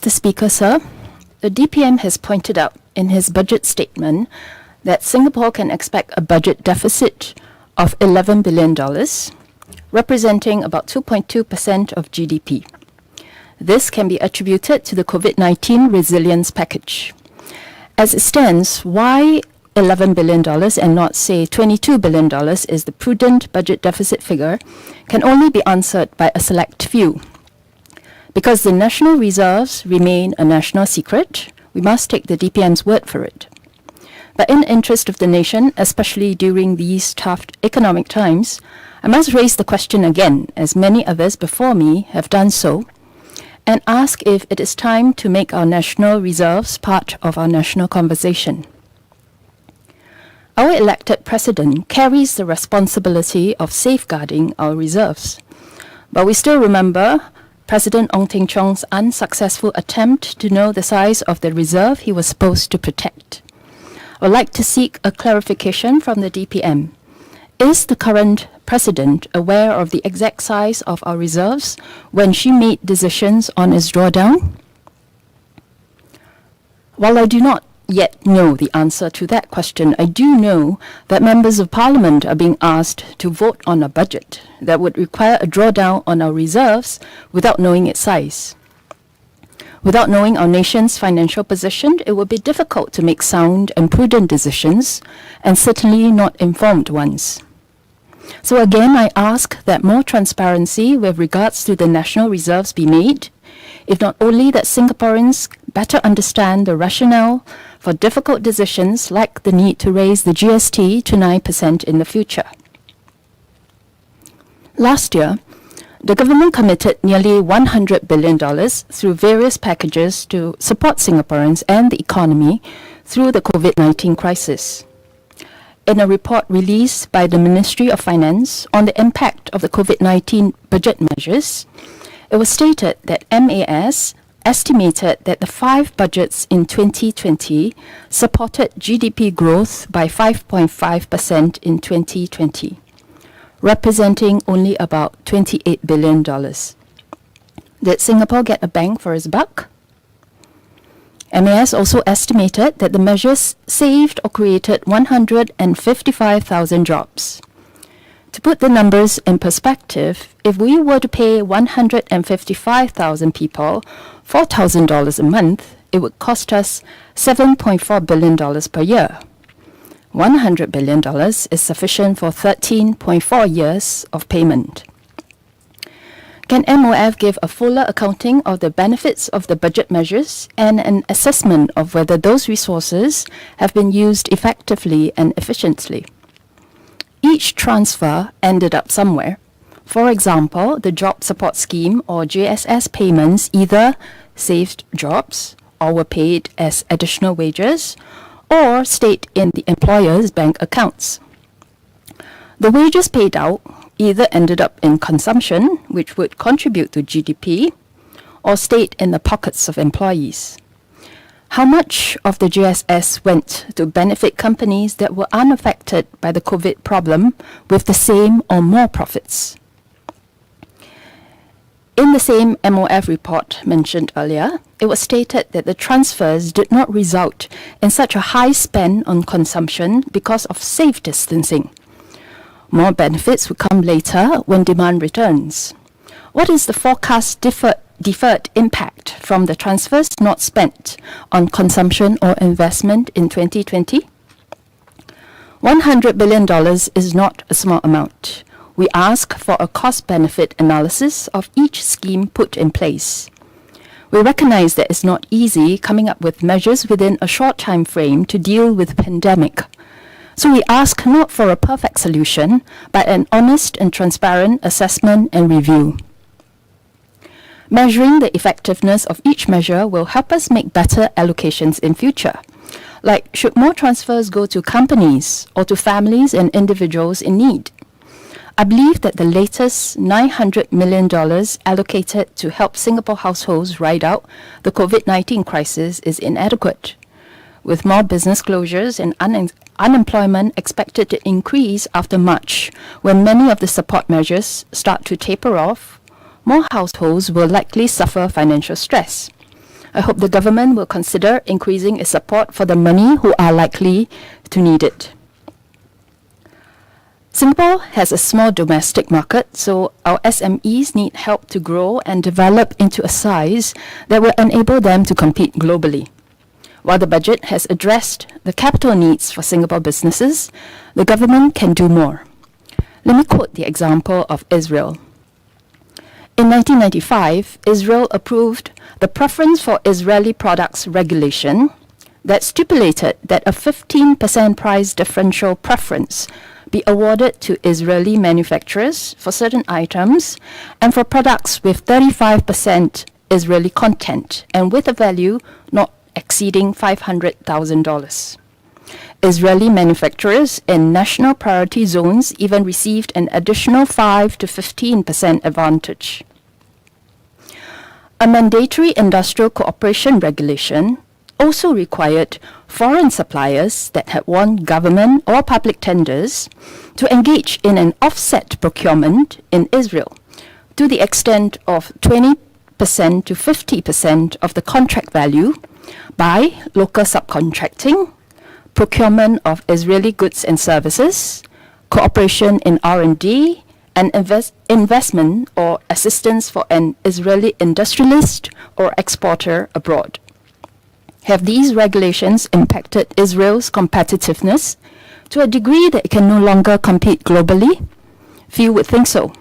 Mr. Speaker, sir, the DPM has pointed out in his budget statement that Singapore can expect a budget deficit of $11 billion, representing about 2.2% of GDP. This can be attributed to the COVID-19 resilience package. As it stands, why $11 billion and not, say, $22 billion is the prudent budget deficit figure can only be answered by a select few. Because the national reserves remain a national secret, we must take the DPM's word for it. But in the interest of the nation, especially during these tough economic times, I must raise the question again, as many others before me have done so, and ask if it is time to make our national reserves part of our national conversation. Our elected president carries the responsibility of safeguarding our reserves. But we still remember President Ong Teng Cheong's unsuccessful attempt to know the size of the reserve he was supposed to protect. I would like to seek a clarification from the DPM. Is the current president aware of the exact size of our reserves when she made decisions on its drawdown? While I do not yet know the answer to that question, I do know that members of parliament are being asked to vote on a budget that would require a drawdown on our reserves without knowing its size. Without knowing our nation's financial position, it would be difficult to make sound and prudent decisions, and certainly not informed ones. So again, I ask that more transparency with regards to the national reserves be made, if not only that Singaporeans better understand the rationale for difficult decisions like the need to raise the GST to 9% in the future. Last year, the government committed nearly $100 billion through various packages to support Singaporeans and the economy through the COVID-19 crisis. In a report released by the Ministry of Finance on the impact of the COVID-19 budget measures, it was stated that MAS estimated that the 5 budgets in 2020 supported GDP growth by 5.5% in 2020, representing only about $28 billion. Did Singapore get a bang for its buck? MAS also estimated that the measures saved or created 155,000 jobs. To put the numbers in perspective, if we were to pay 155,000 people $4,000 a month, it would cost us $7.4 billion per year. $100 billion is sufficient for 13.4 years of payment. Can MOF give a fuller accounting of the benefits of the budget measures and an assessment of whether those resources have been used effectively and efficiently? Each transfer ended up somewhere. For example, the Job Support Scheme or JSS payments either saved jobs or were paid as additional wages or stayed in the employer's bank accounts. The wages paid out either ended up in consumption, which would contribute to GDP, or stayed in the pockets of employees. How much of the JSS went to benefit companies that were unaffected by the COVID problem with the same or more profits? In the same MOF report mentioned earlier, it was stated that the transfers did not result in such a high spend on consumption because of safe distancing. More benefits will come later when demand returns. What is the forecast deferred impact from the transfers not spent on consumption or investment in 2020? $100 billion is not a small amount. We ask for a cost-benefit analysis of each scheme put in place. We recognize that it's not easy coming up with measures within a short time frame to deal with the pandemic. So we ask not for a perfect solution, but an honest and transparent assessment and review. Measuring the effectiveness of each measure will help us make better allocations in future. Like, should more transfers go to companies or to families and individuals in need? I believe that the latest $900 million allocated to help Singapore households ride out the COVID-19 crisis is inadequate. With more business closures and unemployment expected to increase after March, when many of the support measures start to taper off, more households will likely suffer financial stress. I hope the government will consider increasing its support for the many who are likely to need it. Singapore has a small domestic market, so our SMEs need help to grow and develop into a size that will enable them to compete globally. While the budget has addressed the capital needs for Singapore businesses, the government can do more. Let me quote the example of Israel. In 1995, Israel approved the Preference for Israeli Products regulation that stipulated that a 15% price differential preference be awarded to Israeli manufacturers for certain items and for products with 35% Israeli content and with a value not exceeding $500,000. Israeli manufacturers in national priority zones even received an additional 5 to 15% advantage. A mandatory industrial cooperation regulation also required foreign suppliers that had won government or public tenders to engage in an offset procurement in Israel to the extent of 20% to 50% of the contract value by local subcontracting, procurement of Israeli goods and services, cooperation in R&D, and investment or assistance for an Israeli industrialist or exporter abroad. Have these regulations impacted Israel's competitiveness to a degree that it can no longer compete globally? Few would think so.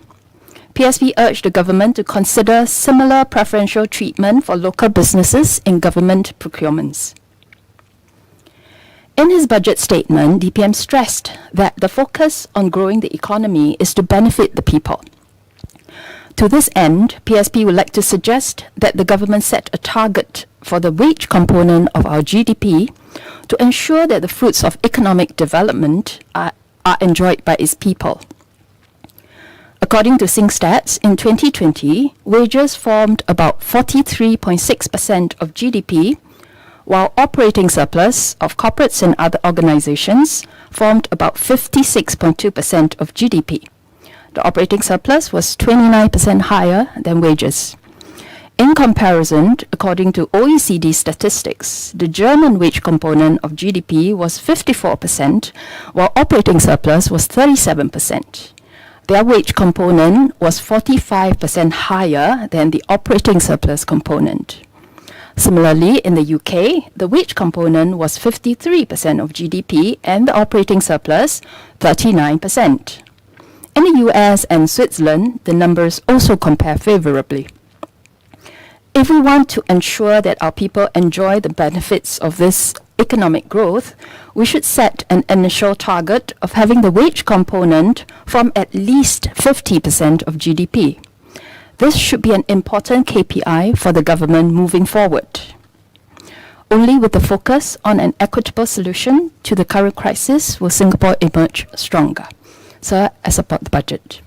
PSP urged the government to consider similar preferential treatment for local businesses in government procurements. In his budget statement, DPM stressed that the focus on growing the economy is to benefit the people. To this end, PSP would like to suggest that the government set a target for the wage component of our GDP to ensure that the fruits of economic development are enjoyed by its people. According to SingStats, in 2020, wages formed about 43.6% of GDP, while operating surplus of corporates and other organizations formed about 56.2% of GDP. The operating surplus was 29% higher than wages. In comparison, according to OECD statistics, the German wage component of GDP was 54%, while operating surplus was 37%. Their wage component was 45% higher than the operating surplus component. Similarly, in the UK, the wage component was 53% of GDP and the operating surplus 39%. In the US and Switzerland, the numbers also compare favorably. If we want to ensure that our people enjoy the benefits of this economic growth, we should set an initial target of having the wage component form at least 50% of GDP. This should be an important KPI for the government moving forward. Only with the focus on an equitable solution to the current crisis will Singapore emerge stronger. So I support the budget.